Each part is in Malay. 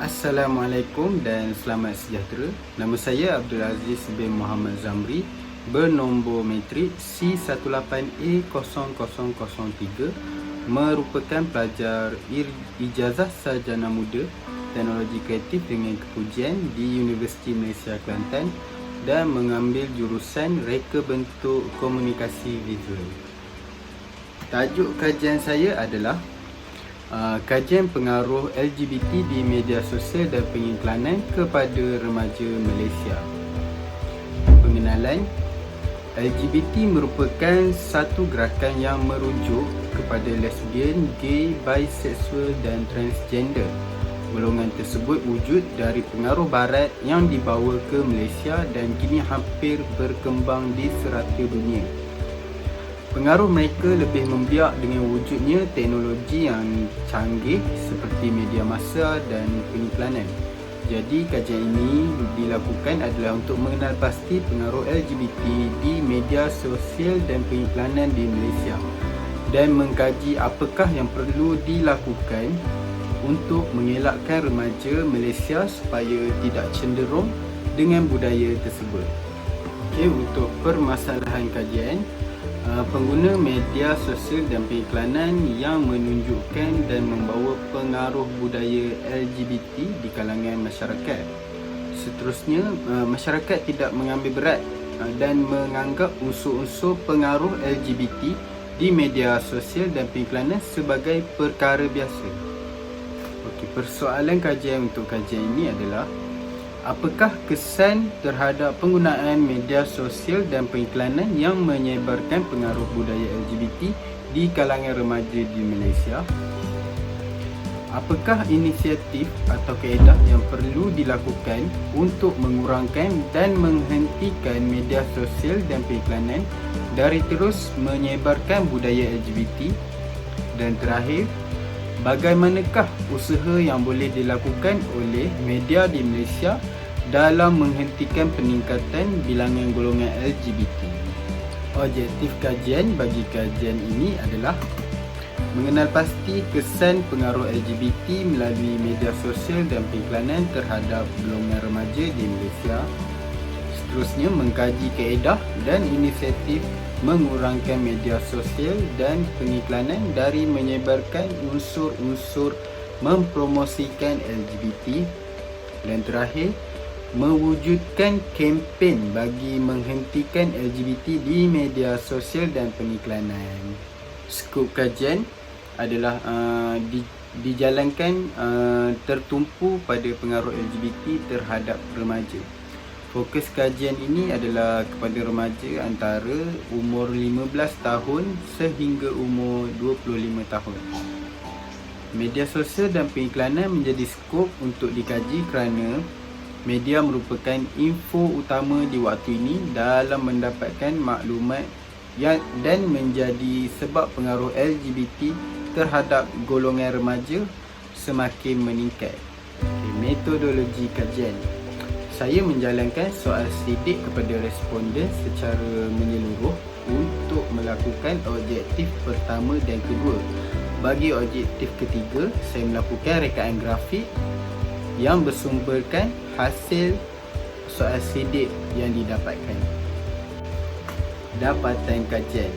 Assalamualaikum dan selamat sejahtera. Nama saya Abdul Aziz bin Muhammad Zamri, bernombor metrik C18A0003, merupakan pelajar ijazah sarjana muda teknologi kreatif dengan kepujian di Universiti Malaysia Kelantan dan mengambil jurusan reka bentuk komunikasi visual. Tajuk kajian saya adalah kajian pengaruh LGBT di media sosial dan pengiklanan kepada remaja Malaysia. Pengenalan, LGBT merupakan satu gerakan yang merujuk kepada lesbian, gay, bisexual dan transgender. Golongan tersebut wujud dari pengaruh barat yang dibawa ke Malaysia dan kini hampir berkembang di serata dunia. Pengaruh mereka lebih membiak dengan wujudnya teknologi yang canggih seperti media massa dan pengiklanan. Jadi kajian ini dilakukan adalah untuk mengenal pasti pengaruh LGBT di media sosial dan pengiklanan di Malaysia dan mengkaji apakah yang perlu dilakukan untuk mengelakkan remaja Malaysia supaya tidak cenderung dengan budaya tersebut. Untuk permasalahan kajian, pengguna media sosial dan pengiklanan yang menunjukkan dan membawa pengaruh budaya LGBT di kalangan masyarakat. Seterusnya, masyarakat tidak mengambil berat dan menganggap unsur-unsur pengaruh LGBT di media sosial dan pengiklanan sebagai perkara biasa. Persoalan kajian untuk kajian ini adalah: apakah kesan terhadap penggunaan media sosial dan pengiklanan yang menyebarkan pengaruh budaya LGBT di kalangan remaja di Malaysia? Apakah inisiatif atau kaedah yang perlu dilakukan untuk mengurangkan dan menghentikan media sosial dan pengiklanan dari terus menyebarkan budaya LGBT? Dan terakhir, bagaimanakah usaha yang boleh dilakukan oleh media di Malaysia dalam menghentikan peningkatan bilangan golongan LGBT? Objektif kajian bagi kajian ini adalah mengenal pasti kesan pengaruh LGBT melalui media sosial dan pengiklanan terhadap golongan remaja di Malaysia. Seterusnya, mengkaji kaedah dan inisiatif mengurangkan media sosial dan pengiklanan dari menyebarkan unsur-unsur mempromosikan LGBT. Dan terakhir, mewujudkan kempen bagi menghentikan LGBT di media sosial dan pengiklanan. Skop kajian adalah dijalankan tertumpu pada pengaruh LGBT terhadap remaja. Fokus kajian ini adalah kepada remaja antara umur 15 tahun sehingga umur 25 tahun. Media sosial dan pengiklanan menjadi skop untuk dikaji kerana media merupakan info utama di waktu ini dalam mendapatkan maklumat dan menjadi sebab pengaruh LGBT terhadap golongan remaja semakin meningkat. Metodologi kajian. Saya menjalankan soal sidik kepada responden secara menyeluruh untuk melakukan objektif pertama dan kedua. Bagi objektif ketiga, saya melakukan rekaan grafik yang bersumberkan hasil soal sidik yang didapatkan. Dapatan kajian.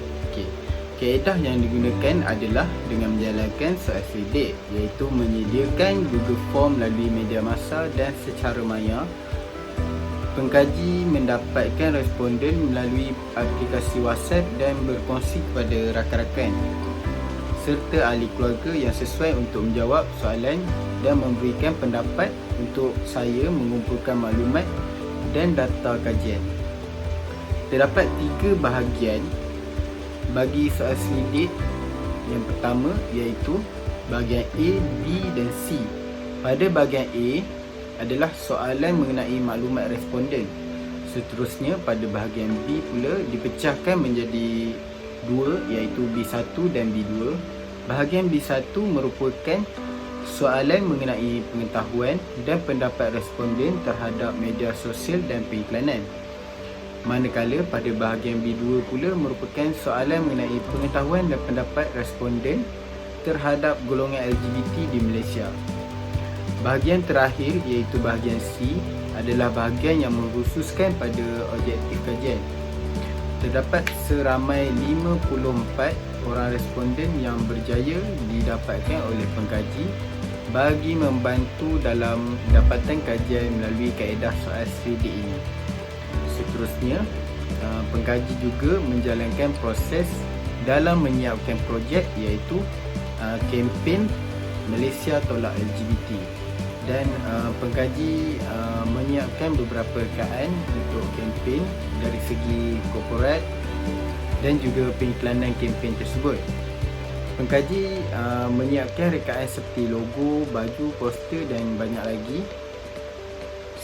Kaedah yang digunakan adalah dengan menjalankan soal sidik, iaitu menyediakan Google Form melalui media massa dan secara maya. Pengkaji mendapatkan responden melalui aplikasi WhatsApp dan berkongsi kepada rakan-rakan serta ahli keluarga yang sesuai untuk menjawab soalan dan memberikan pendapat untuk saya mengumpulkan maklumat dan data kajian. Terdapat 3 bahagian bagi soal selidik. Yang pertama iaitu bahagian A, B dan C. Pada bahagian A adalah soalan mengenai maklumat responden. Seterusnya, pada bahagian B pula dipecahkan menjadi 2 iaitu B1 dan B2. Bahagian B1 merupakan soalan mengenai pengetahuan dan pendapat responden terhadap media sosial dan pengiklanan. Manakala pada bahagian B2 pula merupakan soalan mengenai pengetahuan dan pendapat responden terhadap golongan LGBT di Malaysia. Bahagian terakhir iaitu bahagian C adalah bahagian yang mengkhususkan pada objektif kajian. Terdapat seramai 54 orang responden yang berjaya didapatkan oleh pengkaji bagi membantu dalam dapatan kajian melalui kaedah soal selidik ini. Seterusnya, pengkaji juga menjalankan proses dalam menyiapkan projek iaitu kempen Malaysia Tolak LGBT, dan pengkaji menyiapkan beberapa rekaan untuk kempen dari segi korporat dan juga pengiklanan kempen tersebut. Pengkaji menyiapkan rekaan seperti logo, baju, poster dan banyak lagi.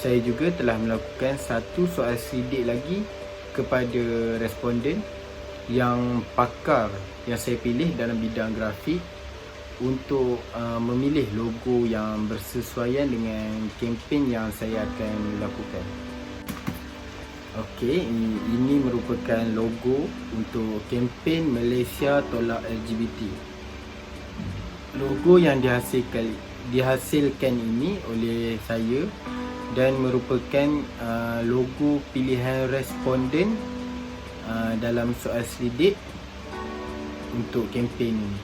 Saya juga telah melakukan satu soal selidik lagi kepada responden yang pakar yang saya pilih dalam bidang grafik untuk memilih logo yang bersesuaian dengan kempen yang saya akan lakukan. Okey, ini merupakan logo untuk kempen Malaysia Tolak LGBT. Logo yang dihasilkan ini oleh saya dan merupakan logo pilihan responden dalam soal selidik untuk kempen ini.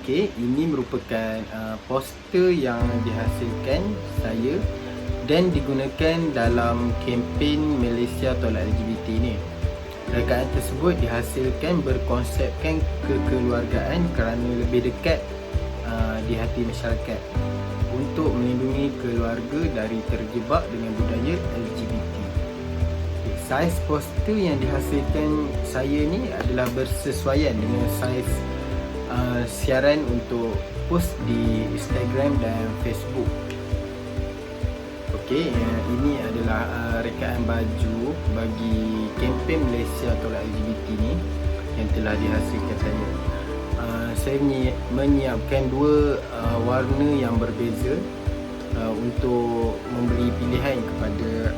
Okey, ini merupakan poster yang dihasilkan saya dan digunakan dalam kempen Malaysia Tolak LGBT ini. Rekaan tersebut dihasilkan berkonsepkan kekeluargaan kerana lebih dekat di hati masyarakat untuk melindungi keluarga dari terjebak dengan budaya LGBT. Saiz poster yang dihasilkan saya ni adalah bersesuaian dengan saiz siaran untuk post di Instagram dan Facebook. Okey, ini adalah rekaan baju bagi kempen Malaysia Tolak LGBT ni yang telah dihasilkan saya. Saya menyiapkan dua warna yang berbeza untuk memberi pilihan kepada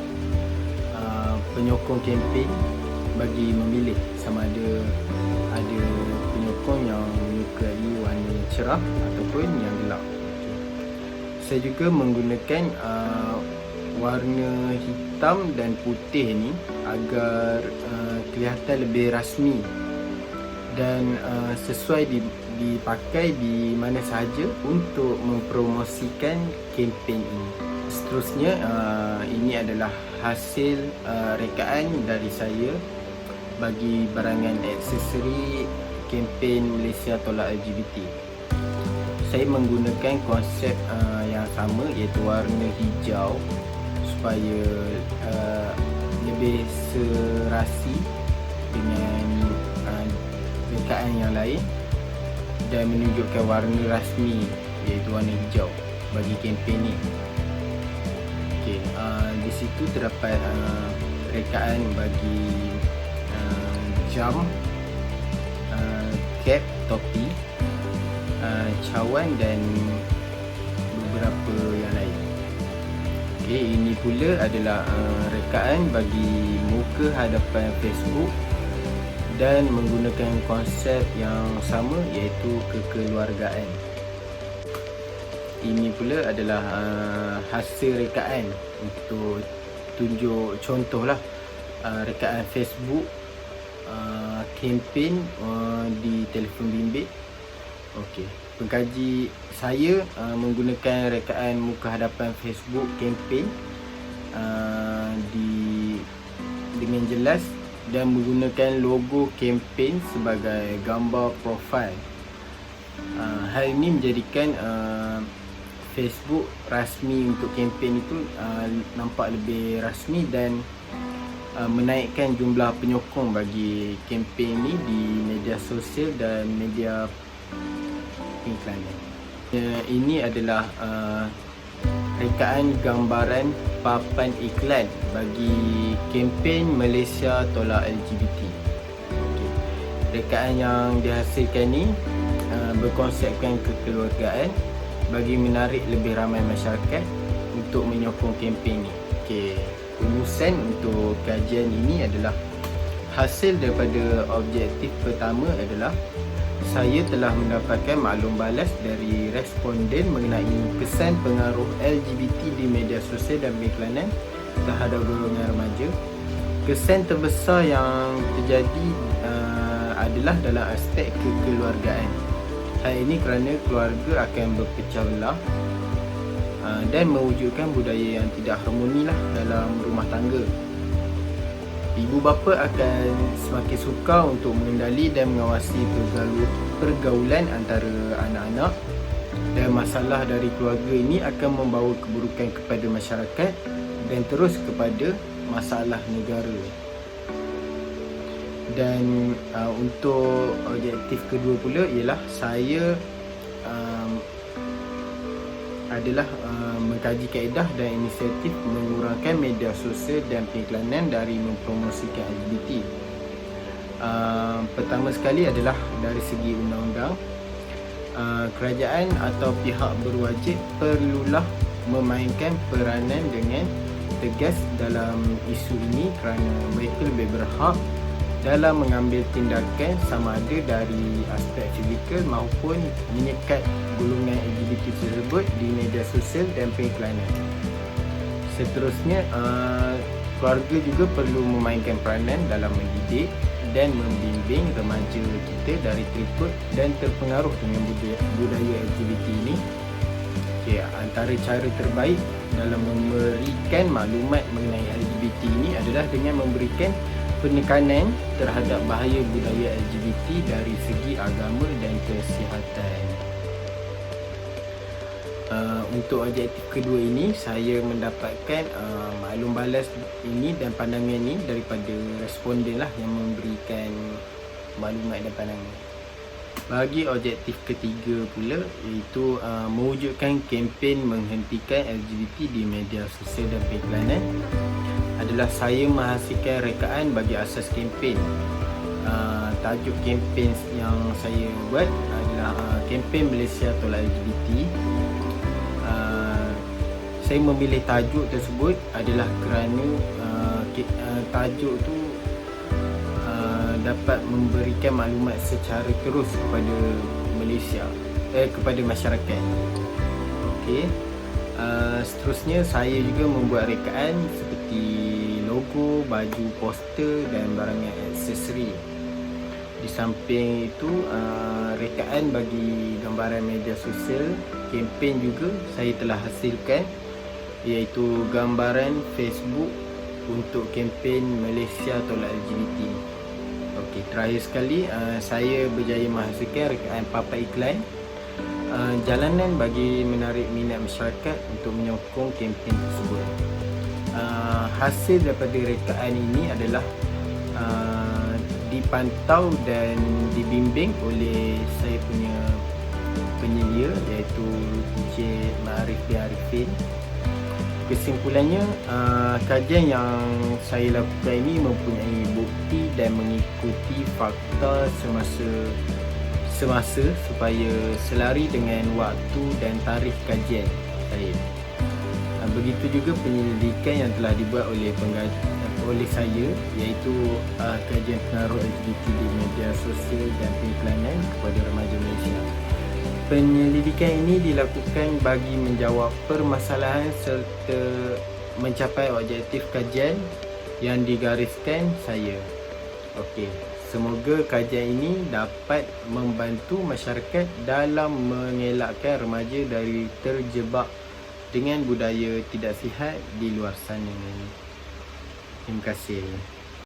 penyokong kempen bagi memilih sama ada penyokong yang menyukai warna cerah ataupun yang gelap. Saya juga menggunakan warna hitam dan putih ni agar kelihatan lebih rasmi dan sesuai dipakai di mana sahaja untuk mempromosikan kempen ini. Seterusnya, ini adalah hasil rekaan dari saya bagi barangan aksesori kempen Malaysia Tolak LGBT. Saya menggunakan konsep yang sama iaitu warna hijau supaya lebih serasi dengan rekaan yang lain dan menunjukkan warna rasmi iaitu warna hijau bagi kempen ni. Okey, di situ terdapat rekaan bagi jam, cap, topi, cawan dan beberapa yang lain. Okey, ini pula adalah rekaan bagi muka hadapan Facebook dan menggunakan konsep yang sama iaitu kekeluargaan. Ini pula adalah hasil rekaan untuk tunjuk contohlah rekaan Facebook kempen di telefon bimbit. Okey, pengkaji saya menggunakan rekaan muka hadapan Facebook kempen dengan jelas dan menggunakan logo kempen sebagai gambar profil. Hal ini menjadikan Facebook rasmi untuk kempen itu nampak lebih rasmi dan menaikkan jumlah penyokong bagi kempen ini di media sosial dan media pengiklanan. Ini adalah rekaan gambaran papan iklan bagi kempen Malaysia Tolak LGBT. Okay. Rekaan yang dihasilkan ni berkonsepkan kekeluargaan bagi menarik lebih ramai masyarakat untuk menyokong kempen ni. Okay. Rumusan untuk kajian ini adalah hasil daripada objektif pertama adalah saya telah mendapatkan maklum balas dari responden mengenai kesan pengaruh LGBT di media sosial dan periklanan terhadap golongan remaja. Kesan terbesar yang terjadi adalah dalam aspek kekeluargaan. Hal ini kerana keluarga akan berpecah belah dan mewujudkan budaya yang tidak harmoni dalam rumah tangga. Ibu bapa akan semakin sukar untuk mengendali dan mengawasi pergaulan antara anak-anak, dan masalah dari keluarga ini akan membawa keburukan kepada masyarakat dan terus kepada masalah negara. Dan untuk objektif kedua pula ialah saya adalah mengkaji kaedah dan inisiatif mengurangkan media sosial dan periklanan dari mempromosikan LGBT. Pertama sekali adalah dari segi undang-undang, kerajaan atau pihak berwajib perlulah memainkan peranan dengan tegas dalam isu ini kerana mereka lebih berhak dalam mengambil tindakan sama ada dari aspek fizikal maupun menyekat golongan LGBT tersebut di media sosial dan periklanan. Seterusnya, keluarga juga perlu memainkan peranan dalam mendidik dan membimbing remaja kita dari terikut dan terpengaruh dengan budaya LGBT ini. Antara cara terbaik dalam memberikan maklumat mengenai LGBT ini adalah dengan memberikan penekanan terhadap bahaya budaya LGBT dari segi agama dan kesihatan. Untuk objektif kedua ini, saya mendapatkan maklum balas ini dan pandangan ini daripada responden yang memberikan maklumat dan pandangan. Bagi objektif ketiga pula, iaitu mewujudkan kempen menghentikan LGBT di media sosial dan periklanan, adalah saya menghasilkan rekaan bagi asas kempen. Tajuk kempen yang saya buat adalah kempen Malaysia Tolak LGBT. Saya memilih tajuk tersebut adalah kerana tajuk tu dapat memberikan maklumat secara terus kepada Malaysia, kepada masyarakat. Seterusnya saya juga membuat rekaan seperti logo, baju, poster dan barangan aksesori. Di samping itu, rekaan bagi gambaran media sosial kempen juga saya telah hasilkan, iaitu gambaran Facebook untuk kempen Malaysia Tolak LGBT. Terakhir sekali, saya berjaya menghasilkan rekaan papan iklan jalanan bagi menarik minat masyarakat untuk menyokong kempen tersebut. Hasil daripada rekaan ini adalah dipantau dan dibimbing oleh saya punya penyelia, iaitu Encik Ma'arif bin Arifin. Kesimpulannya, kajian yang saya lakukan ini mempunyai bukti dan mengikuti fakta semasa supaya selari dengan waktu dan tarikh kajian saya. Begitu juga penyelidikan yang telah dibuat oleh saya, iaitu kajian pengaruh LGBT di media sosial dan periklanan kepada remaja Malaysia. Penyelidikan ini dilakukan bagi menjawab permasalahan serta mencapai objektif kajian yang digariskan saya. Semoga kajian ini dapat membantu masyarakat dalam mengelakkan remaja dari terjebak dengan budaya tidak sihat di luar sana. Terima kasih.